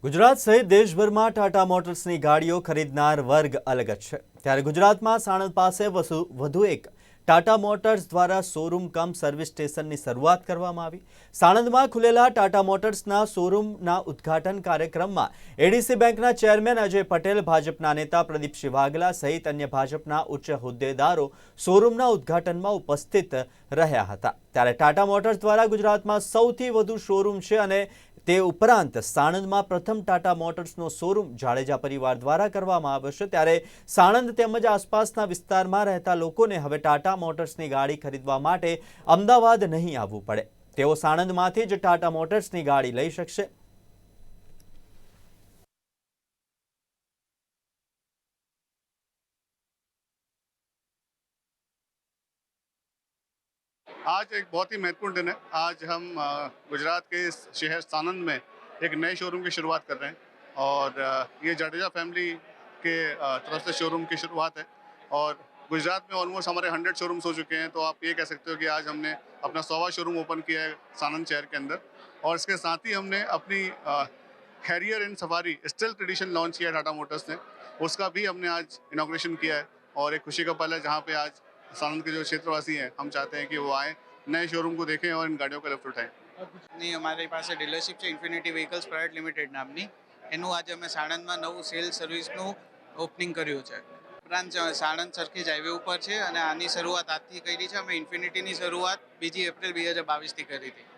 ગુજરાત સહિત દેશભરમાં ટાટા મોટર્સની ગાડીઓ ખરીદનાર વર્ગ અલગ જ છે। ત્યારે ગુજરાતમાં સાણંદ પાસે વધુ એક ટાટા મોટર્સ દ્વારા શોરૂમ કમ સર્વિસ સ્ટેશનની શરૂઆત કરવામાં આવી। સાણંદમાં ખુલેલા ટાટા મોટર્સના શોરૂમના ઉદ્ઘાટન કાર્યક્રમમાં એડીસી બેંકના ચેરમેન અજય પટેલ, ભાજપના નેતા પ્રદીપસિંહ વાઘેલા સહિત અન્ય ભાજપના ઉચ્ચ હોદ્દેદારો શોરૂમના ઉદ્ઘાટનમાં ઉપસ્થિત રહ્યા હતા। ત્યારે ટાટા મોટર્સ દ્વારા ગુજરાતમાં સૌથી વધુ શોરૂમ છે અને તે ઉપરાંત સાણંદમાં પ્રથમ ટાટા મોટર્સનો શોરૂમ જાડેજા પરિવાર દ્વારા કરવામાં આવ્યો છે। ત્યારે સાણંદ તેમજ આસપાસના વિસ્તારમાં રહેતા લોકોને હવે ટાટા મોટર્સની ગાડી ખરીદવા માટે અમદાવાદ નહીં આવવું પડે। તેઓ સાણંદમાંથી જ ટાટા મોટર્સની ગાડી લઈ શકશે। आज एक बहुत ही महत्वपूर्ण दिन है। आज हम गुजरात के इस शहर सानंद में एक नए शोरूम की शुरुआत कर रहे हैं और ये जडेजा फैमिली के तरफ से शोरूम की शुरुआत है और गुजरात में ऑलमोस्ट हमारे 100 शोरूम्स हो चुके हैं। तो आप ये कह सकते हो कि आज हमने अपना 100वां शोरूम ओपन किया है सानंद शहर के अंदर और इसके साथ ही हमने अपनी Harrier and safari stealth edition launch किया टाटा मोटर्स ने, उसका भी हमने आज इनॉग्रेशन किया है और एक खुशी का पल है जहाँ पे आज सानंद के जो क्षेत्रवासी हैं हम चाहते हैं कि वो आएँ, नए शोरूम को देखें और इन गाड़ियों का लुत्फ उठाएं। नहीं, અમારી પાસે ડીલરશીપ છે ઇન્ફિનિટી વ્હીકલ્સ પ્રાઇવેટ લિમિટેડ નામની। એનું આજે અમે સાણંદમાં નવું સેલ સર્વિસનું ઓપનિંગ કર્યું છે। ઉપરાંત સાણંદ સરખેજ હાઈવે ઉપર છે અને આની શરૂઆત આજથી કરી છે। અમે ઇન્ફિનિટીની શરૂઆત 2 એપ્રિલ 2022થી કરી હતી।